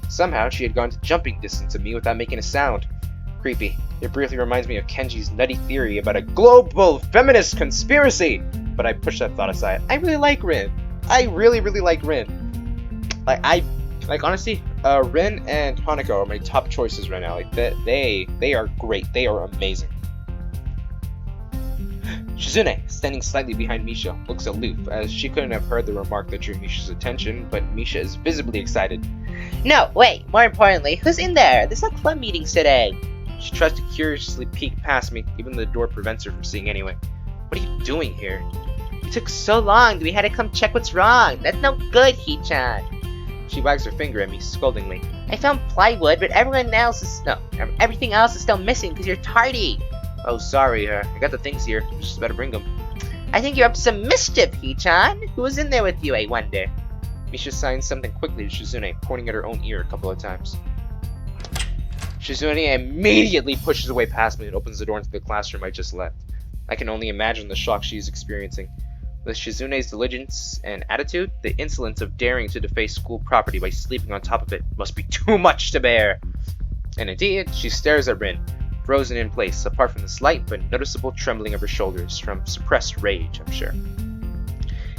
Somehow, she had gone to jumping distance of me without making a sound. Creepy. It briefly reminds me of Kenji's nutty theory about a global feminist conspiracy! But I push that thought aside. I really like Rin. I really, really like Rin. Honestly, Rin and Hanako are my top choices right now. They are great. They are amazing. Shizune, standing slightly behind Misha, looks aloof, as she couldn't have heard the remark that drew Misha's attention, but Misha is visibly excited. No, wait, more importantly, who's in there? There's no club meetings today. She tries to curiously peek past me, even though the door prevents her from seeing anyway. What are you doing here? It took so long that we had to come check what's wrong. That's no good, Hee-chan. She wags her finger at me, scoldingly. I found plywood, but everything else is still missing because you're tardy. Oh, sorry, I got the things here. Just better bring them. I think you're up to some mischief, Hee-chan. Who's in there with you, I wonder? Misha signs something quickly to Shizune, pointing at her own ear a couple of times. Shizune immediately pushes away past me and opens the door into the classroom I just left. I can only imagine the shock she is experiencing. With Shizune's diligence and attitude, the insolence of daring to deface school property by sleeping on top of it must be too much to bear. And indeed, she stares at Rin, frozen in place, apart from the slight but noticeable trembling of her shoulders, from suppressed rage, I'm sure.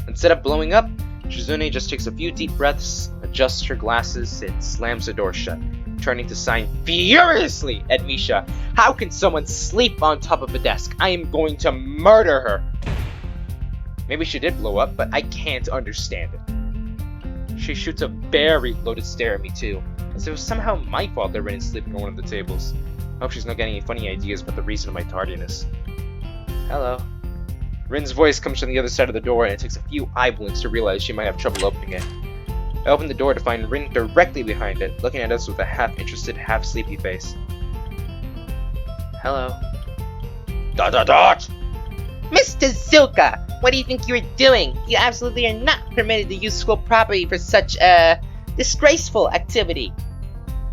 Instead of blowing up, Shizune just takes a few deep breaths, adjusts her glasses, and slams the door shut, turning to sign furiously at Misha. How can someone sleep on top of a desk? I am going to murder her! Maybe she did blow up, but I can't understand it. She shoots a very loaded stare at me too, as if it was somehow my fault that Rin is sleeping on one of the tables. I hope she's not getting any funny ideas about the reason of my tardiness. Hello. Rin's voice comes from the other side of the door, and it takes a few eye blinks to realize she might have trouble opening it. I open the door to find Rin directly behind it, looking at us with a half-interested, half-sleepy face. Hello. Dot dot dot! Mr. Zuka, what do you think you are doing? You absolutely are not permitted to use school property for such a disgraceful activity.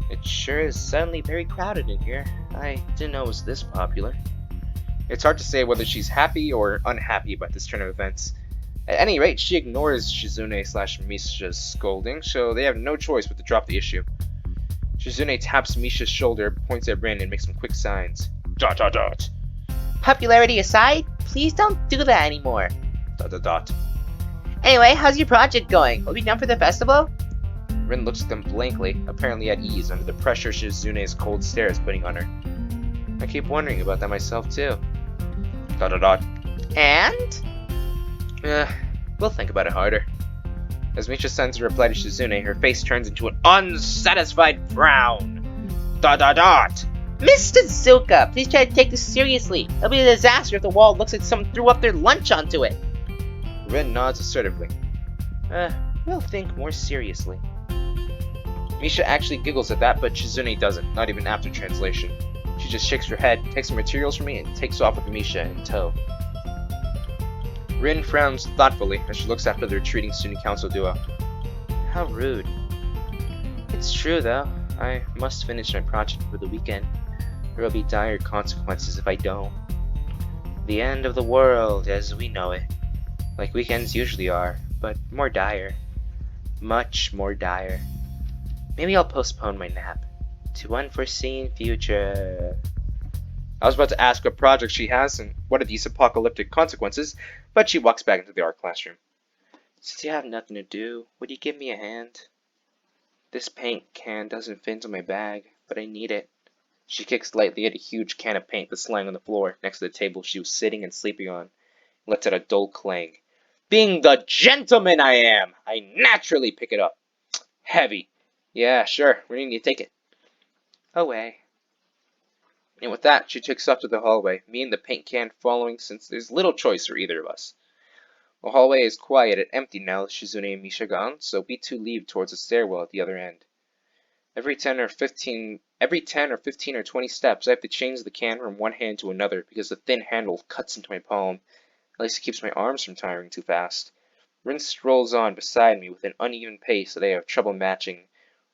It sure is suddenly very crowded in here. I didn't know it was this popular. It's hard to say whether she's happy or unhappy about this turn of events. At any rate, she ignores Shizune/Misha's scolding, so they have no choice but to drop the issue. Shizune taps Misha's shoulder, points at Rin, and makes some quick signs. Dot dot dot. Popularity aside, please don't do that anymore. Dot dot dot. Anyway, how's your project going? Will we be done for the festival? Rin looks at them blankly, apparently at ease under the pressure Shizune's cold stare is putting on her. I keep wondering about that myself too. Dot dot dot. And? We'll think about it harder. As Misha sends a reply to Shizune, her face turns into an unsatisfied frown. Dot dot dot. Mr. Zuka, please try to take this seriously. It'll be a disaster if the wall looks like someone threw up their lunch onto it. Rin nods assertively. We'll think more seriously. Misha actually giggles at that, but Shizune doesn't, not even after translation. She just shakes her head, takes some materials from me, and takes off with Misha in tow. Rin frowns thoughtfully as she looks after the retreating student council duo. How rude. It's true, though. I must finish my project for the weekend. There will be dire consequences if I don't. The end of the world as we know it. Like weekends usually are, but more dire. Much more dire. Maybe I'll postpone my nap. To unforeseen future. I was about to ask what project she has and what are these apocalyptic consequences, but she walks back into the art classroom. Since you have nothing to do, would you give me a hand? This paint can doesn't fit into my bag, but I need it. She kicks lightly at a huge can of paint that's lying on the floor next to the table she was sitting and sleeping on, and lets out a dull clang. Being the gentleman I am, I naturally pick it up. Heavy. Yeah, sure, we need to take it. Away. And with that, she takes off to the hallway, me and the paint can following since there's little choice for either of us. The hallway is quiet and empty now with Shizune and Misha gone, so we two leave towards the stairwell at the other end. Every 10 or 15 or 20 steps, I have to change the can from one hand to another because the thin handle cuts into my palm. At least it keeps my arms from tiring too fast. Rin strolls on beside me with an uneven pace that I have trouble matching.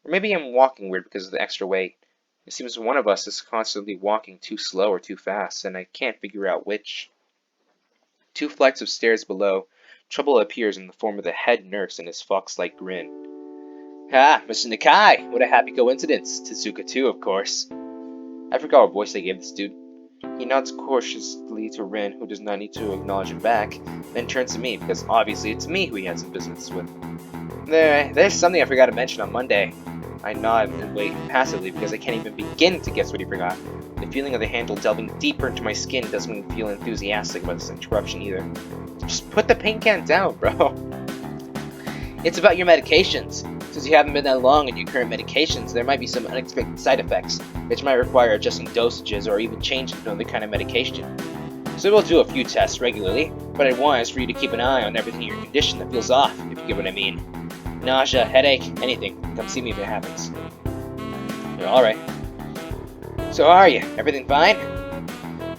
Or maybe I'm walking weird because of the extra weight. It seems one of us is constantly walking too slow or too fast, and I can't figure out which. 2 flights of stairs below, trouble appears in the form of the head nurse and his fox-like grin. Ah, Mr. Nakai! What a happy coincidence! Tezuka too, of course. I forgot what voice I gave this dude. He nods cautiously to Rin, who does not need to acknowledge him back, then turns to me, because obviously it's me who he had some business with. There's something I forgot to mention on Monday. I nod and wait passively because I can't even begin to guess what he forgot. The feeling of the handle delving deeper into my skin doesn't make me feel enthusiastic about this interruption either. Just put the paint can down, bro. It's about your medications. Since you haven't been that long on your current medications, there might be some unexpected side effects, which might require adjusting dosages or even changing to another kind of medication. So we'll do a few tests regularly, but I want is for you to keep an eye on everything in your condition that feels off, if you get what I mean. Nausea, headache, anything. Come see me if it happens. Alright. So how are you? Everything fine?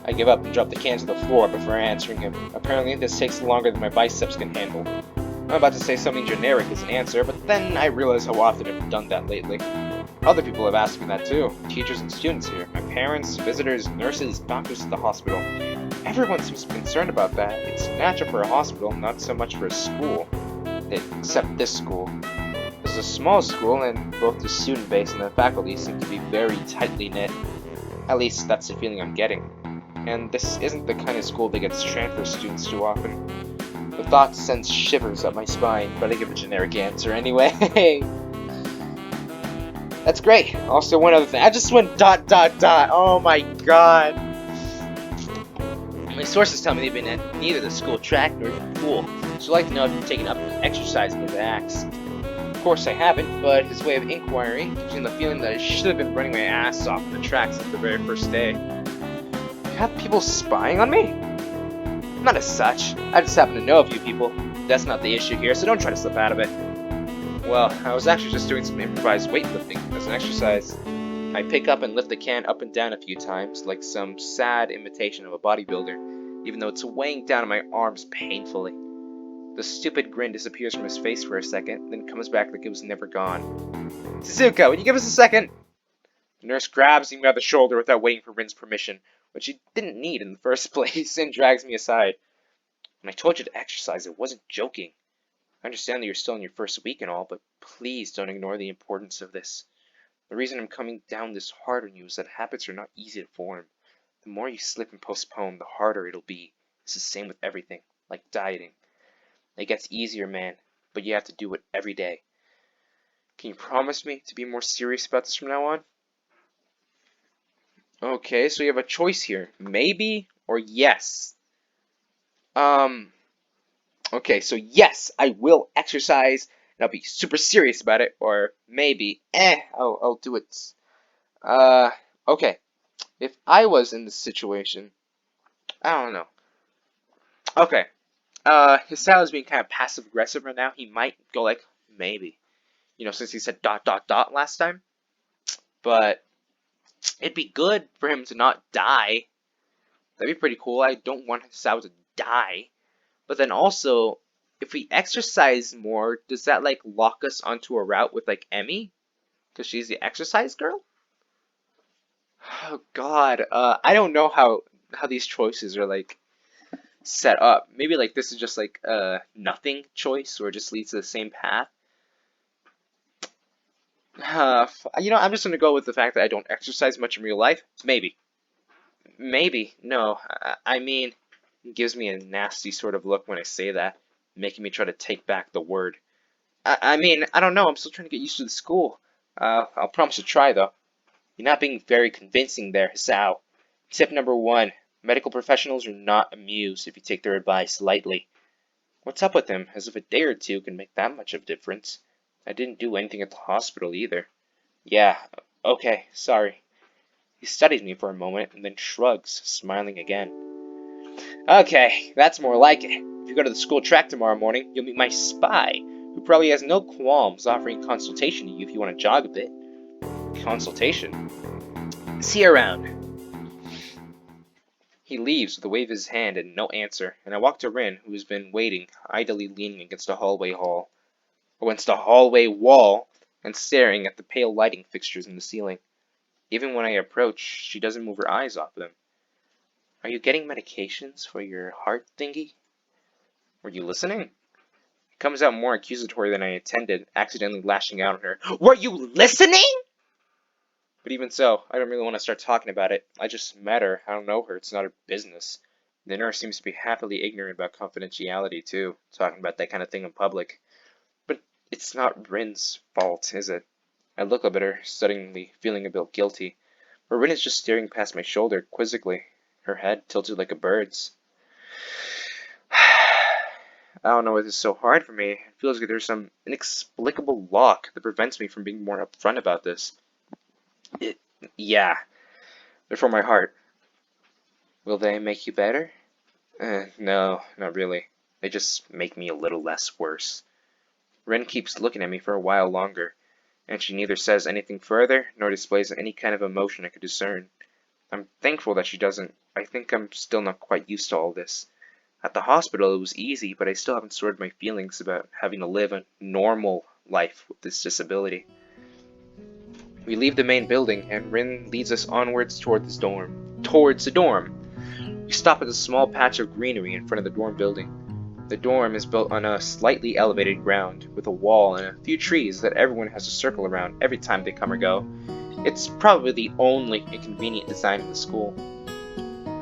I give up and drop the can to the floor before answering him. Apparently this takes longer than my biceps can handle. I'm about to say something generic as an answer, but then I realize how often I've done that lately. Other people have asked me that too. Teachers and students here. My parents, visitors, nurses, doctors at the hospital. Everyone seems concerned about that. It's natural for a hospital, not so much for a school. Except this school. This is a small school, and both the student base and the faculty seem to be very tightly knit. At least that's the feeling I'm getting. And this isn't the kind of school that gets transfer students too often. The thought sends shivers up my spine, but I give a generic answer anyway. That's great. Also, one other thing. I just went ... Oh my god. My sources tell me they've been at neither the school track nor the pool. So I'd like to know if you've taken up exercising as asked. Of course I haven't, but his way of inquiry gives me the feeling that I should have been running my ass off on the track since the very first day. You have people spying on me? Not as such. I just happen to know a few people. That's not the issue here, so don't try to slip out of it. Well, I was actually just doing some improvised weightlifting as an exercise. I pick up and lift the can up and down a few times, like some sad imitation of a bodybuilder, even though it's weighing down on my arms painfully. The stupid grin disappears from his face for a second, then comes back like it was never gone. Suzuka, would you give us a second? The nurse grabs me by the shoulder without waiting for Rin's permission, which she didn't need in the first place, and drags me aside. When I told you to exercise, I wasn't joking. I understand that you're still in your first week and all, but please don't ignore the importance of this. The reason I'm coming down this hard on you is that habits are not easy to form. The more you slip and postpone, the harder it'll be. It's the same with everything, like dieting. It gets easier, man, but you have to do it every day. Can you promise me to be more serious about this from now on? Okay, so you have a choice here. Maybe or yes. Okay, so yes, I will exercise, and I'll be super serious about it, or maybe, I'll do it. Okay, if I was in this situation, I don't know. Okay, his style is being kind of passive-aggressive right now. He might go like, maybe, since he said ... last time, but it'd be good for him to not die. That'd be pretty cool. I don't want Sao to die. But then also, if we exercise more, does that like lock us onto a route with like Emmy? Because she's the exercise girl? Oh god. I don't know how these choices are like set up. Maybe like this is just like a nothing choice or just leads to the same path. I'm just gonna go with the fact that I don't exercise much in real life. Maybe. Maybe. No. I mean, it gives me a nasty sort of look when I say that, making me try to take back the word. I mean, I don't know. I'm still trying to get used to the school. I'll promise to try, though. You're not being very convincing there, Hisao. Tip number one, medical professionals are not amused if you take their advice lightly. What's up with him? As if a day or two can make that much of a difference. I didn't do anything at the hospital either. Yeah, okay, sorry. He studies me for a moment and then shrugs, smiling again. Okay, that's more like it. If you go to the school track tomorrow morning, you'll meet my spy, who probably has no qualms offering consultation to you if you want to jog a bit. Consultation? See you around. He leaves with a wave of his hand and no answer, and I walk to Rin, who has been waiting, idly leaning against a against a hallway wall, and staring at the pale lighting fixtures in the ceiling. Even when I approach, she doesn't move her eyes off them. Are you getting medications for your heart thingy? Were you listening? It comes out more accusatory than I intended, accidentally lashing out on her. Were you listening? But even so, I don't really want to start talking about it. I just met her. I don't know her. It's not her business. The nurse seems to be happily ignorant about confidentiality, too, talking about that kind of thing in public. But it's not Rin's fault, is it? I look up at her, suddenly feeling a bit guilty. But Rin is just staring past my shoulder, quizzically, her head tilted like a bird's. I don't know why this is so hard for me. It feels like there's some inexplicable lock that prevents me from being more upfront about this. Yeah, they're for my heart. Will they make you better? No, not really. They just make me a little less worse. Ren keeps looking at me for a while longer, and she neither says anything further nor displays any kind of emotion I could discern. I'm thankful that she doesn't. I think I'm still not quite used to all this. At the hospital it was easy, but I still haven't sorted my feelings about having to live a normal life with this disability. We leave the main building, and Rin leads us onwards toward the dorm. Towards the dorm. We stop at a small patch of greenery in front of the dorm building. The dorm is built on a slightly elevated ground, with a wall and a few trees that everyone has to circle around every time they come or go. It's probably the only inconvenient design in the school.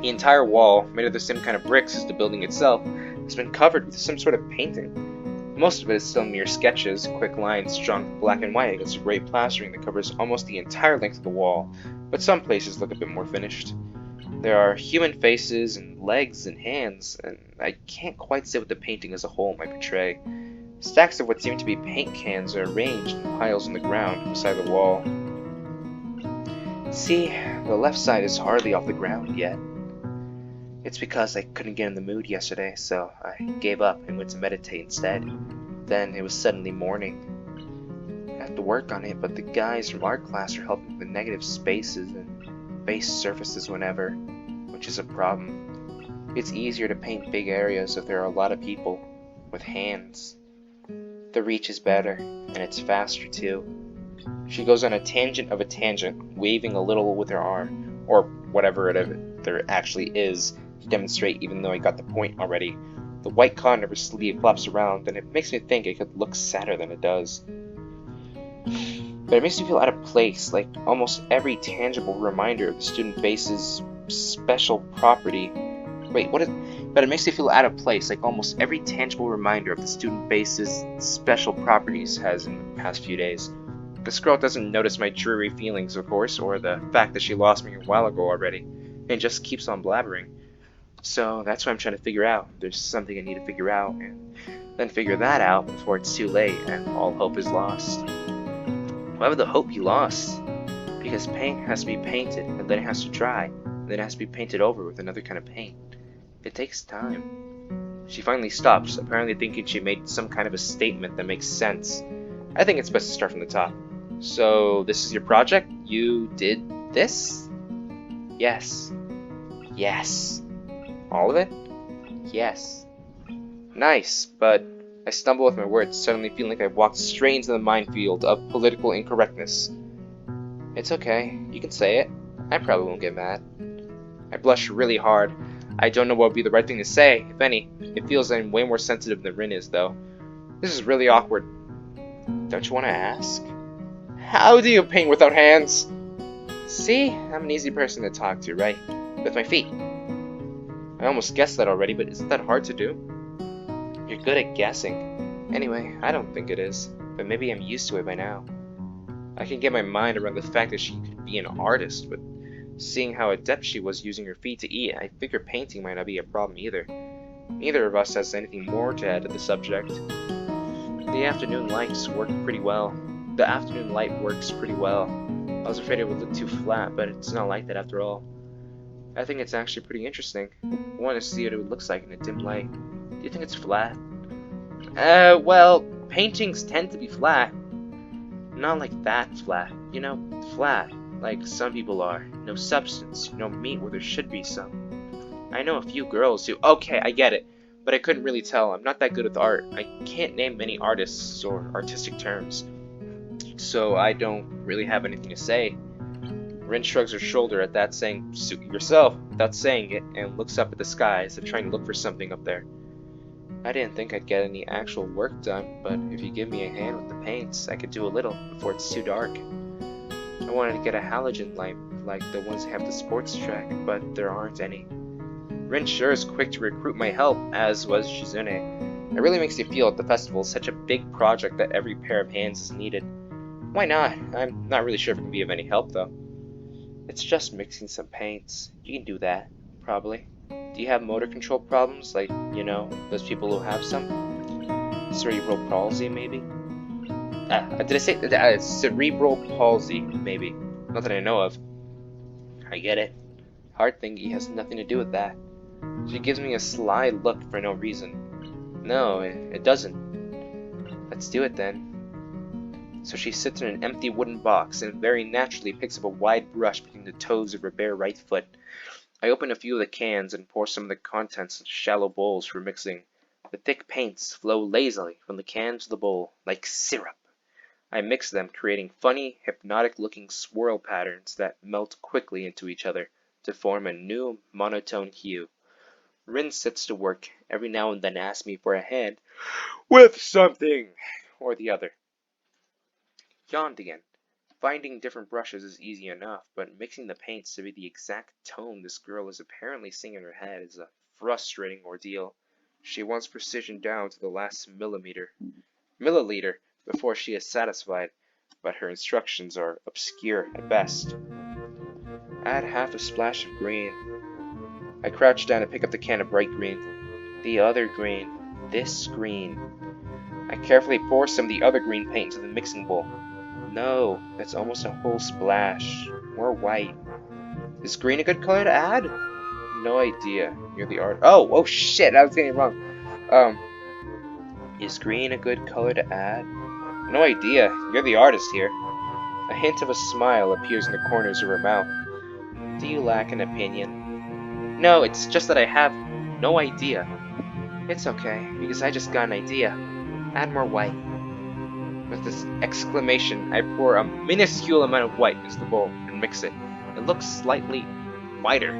The entire wall, made of the same kind of bricks as the building itself, has been covered with some sort of painting. Most of it is still mere sketches, quick lines drawn black and white against a gray plastering that covers almost the entire length of the wall, but some places look a bit more finished. There are human faces and legs and hands, and I can't quite say what the painting as a whole might portray. Stacks of what seem to be paint cans are arranged in piles on the ground beside the wall. See, the left side is hardly off the ground yet. It's because I couldn't get in the mood yesterday, so I gave up and went to meditate instead. Then it was suddenly morning. I have to work on it, but the guys from art class are helping with the negative spaces and base surfaces whenever, which is a problem. It's easier to paint big areas if there are a lot of people with hands. The reach is better, and it's faster too. She goes on a tangent of a tangent, waving a little with her arm, or whatever there actually is, to demonstrate even though I got the point already. The white cotton of her sleeve flops around, and it makes me think it could look sadder than it does. But it makes me feel out of place, like almost every tangible reminder of the student base's special property. But it makes me feel out of place, like almost every tangible reminder of the student base's special properties has in the past few days. This girl doesn't notice my dreary feelings, of course, or the fact that she lost me a while ago already, and just keeps on blabbering. So that's what I'm trying to figure out. There's something I need to figure out, and then figure that out before it's too late and all hope is lost. Why would the hope be lost? Because paint has to be painted, and then it has to dry, and then it has to be painted over with another kind of paint. It takes time. She finally stops, apparently thinking she made some kind of a statement that makes sense. I think it's best to start from the top. So, this is your project? You did this? Yes. Yes. All of it? Yes. Nice, but I stumble with my words, suddenly feeling like I've walked straight into the minefield of political incorrectness. It's okay, you can say it. I probably won't get mad. I blush really hard. I don't know what would be the right thing to say, if any. It feels I'm way more sensitive than Rin is, though. This is really awkward. Don't you want to ask? How do you paint without hands? See, I'm an easy person to talk to, right? With my feet. I almost guessed that already, but isn't that hard to do? You're good at guessing. Anyway, I don't think it is, but maybe I'm used to it by now. I can get my mind around the fact that she could be an artist, but seeing how adept she was using her feet to eat, I figure painting might not be a problem either. Neither of us has anything more to add to the subject. The afternoon light works pretty well. I was afraid it would look too flat, but it's not like that after all. I think it's actually pretty interesting. I want to see what it looks like in a dim light. Do you think it's flat? Well, paintings tend to be flat. Not like that flat, you know, flat, like some people are. No substance, no meat where there should be some. I know a few girls who, okay, I get it, but I couldn't really tell. I'm not that good with art. I can't name many artists or artistic terms, so I don't really have anything to say. Rin shrugs her shoulder at that, saying, suit yourself, without saying it, and looks up at the sky as if trying to look for something up there. I didn't think I'd get any actual work done, but if you give me a hand with the paints, I could do a little before it's too dark. I wanted to get a halogen light like the ones that have the sports track, but there aren't any. Rin sure is quick to recruit my help, as was Shizune. It really makes you feel that the festival is such a big project that every pair of hands is needed. Why not? I'm not really sure if it can be of any help, though. It's just mixing some paints. You can do that, probably. Do you have motor control problems, like, you know, those people who have some? Cerebral palsy, maybe? Did I say cerebral palsy, maybe? Not that I know of. I get it. Heart thingy has nothing to do with that. She gives me a sly look for no reason. No, it doesn't. Let's do it then. So she sits in an empty wooden box and very naturally picks up a wide brush between the toes of her bare right foot. I open a few of the cans and pour some of the contents into shallow bowls for mixing. The thick paints flow lazily from the can to the bowl, like syrup. I mix them, creating funny, hypnotic-looking swirl patterns that melt quickly into each other to form a new monotone hue. Rin sets to work, every now and then asks me for a hand with something or the other. Yawned again. Finding different brushes is easy enough, but mixing the paints to be the exact tone this girl is apparently singing in her head is a frustrating ordeal. She wants precision down to the last milliliter before she is satisfied, but her instructions are obscure at best. Add half a splash of green. I crouch down to pick up the can of bright green. The other green. This green. I carefully pour some of the other green paint into the mixing bowl. No, that's almost a whole splash. More white. Is green a good color to add? No idea. You're the art. Oh shit! I was getting it wrong. Is green a good color to add? No idea. You're the artist here. A hint of a smile appears in the corners of her mouth. Do you lack an opinion? No, it's just that I have no idea. It's okay, because I just got an idea. Add more white. With this exclamation, I pour a minuscule amount of white into the bowl and mix it. It looks slightly whiter.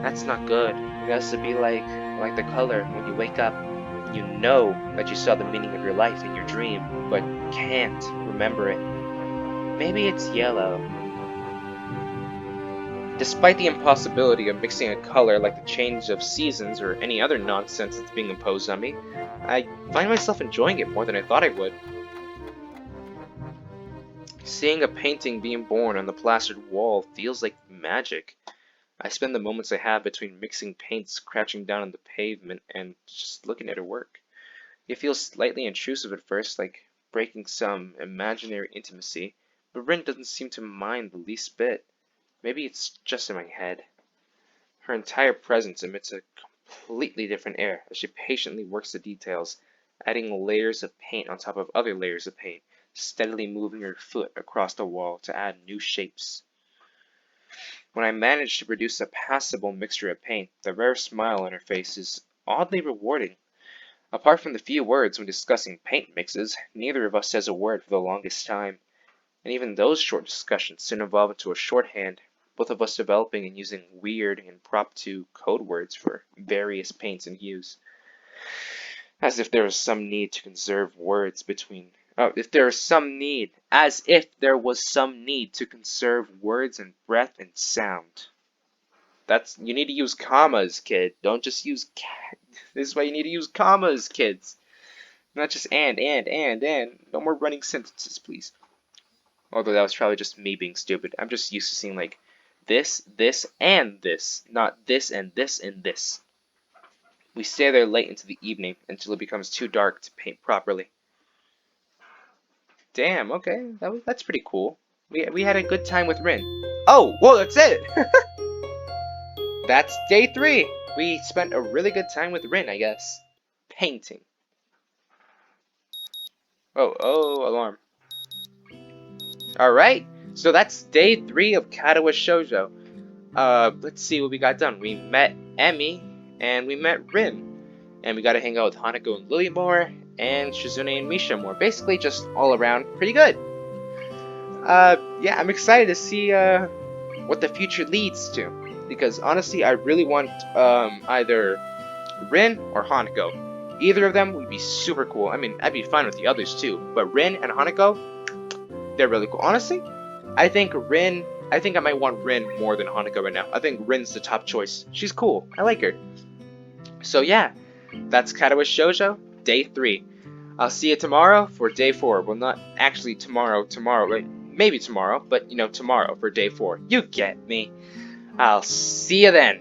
That's not good. It has to be like the color when you wake up. You know that you saw the meaning of your life in your dream, but can't remember it. Maybe it's yellow. Despite the impossibility of mixing a color like the change of seasons or any other nonsense that's being imposed on me, I find myself enjoying it more than I thought I would. Seeing a painting being born on the plastered wall feels like magic. I spend the moments I have between mixing paints crouching down on the pavement and just looking at her work. It feels slightly intrusive at first, like breaking some imaginary intimacy, but Rin doesn't seem to mind the least bit. Maybe it's just in my head. Her entire presence emits a completely different air as she patiently works the details, adding layers of paint on top of other layers of paint, steadily moving her foot across the wall to add new shapes. When I manage to produce a passable mixture of paint, the rare smile on her face is oddly rewarding. Apart from the few words when discussing paint mixes, neither of us says a word for the longest time, and even those short discussions soon evolve into a shorthand, both of us developing and using weird and impromptu code words for various paints and hues. As if there was some need to conserve words between as if there was some need to conserve words and breath and sound. You need to use commas, kid. Don't just use this is why you need to use commas, kids. Not just and. No more running sentences, please. Although that was probably just me being stupid. I'm just used to seeing like this, and this, not this and this and this. We stay there late into the evening until it becomes too dark to paint properly. Damn, okay, that's pretty cool. We had a good time with Rin. Oh, whoa, that's it! That's day 3. We spent a really good time with Rin, I guess. Painting. Oh, alarm. Alright, so that's day 3 of Katawa Shoujo. Let's see what we got done. We met Emmy, and we met Rin. And we got to hang out with Hanako and Lily more, and Shizune and Misha more. Basically, just all around pretty good. Yeah, I'm excited to see what the future leads to. Because honestly, I really want either Rin or Hanako. Either of them would be super cool. I mean, I'd be fine with the others too. But Rin and Hanako, they're really cool. Honestly, I think I might want Rin more than Hanako right now. I think Rin's the top choice. She's cool. I like her. So yeah, that's Katawa Shoujo, day 3. I'll see you tomorrow for day 4. Well, not actually tomorrow, right? Maybe tomorrow, but tomorrow for day 4. You get me. I'll see you then.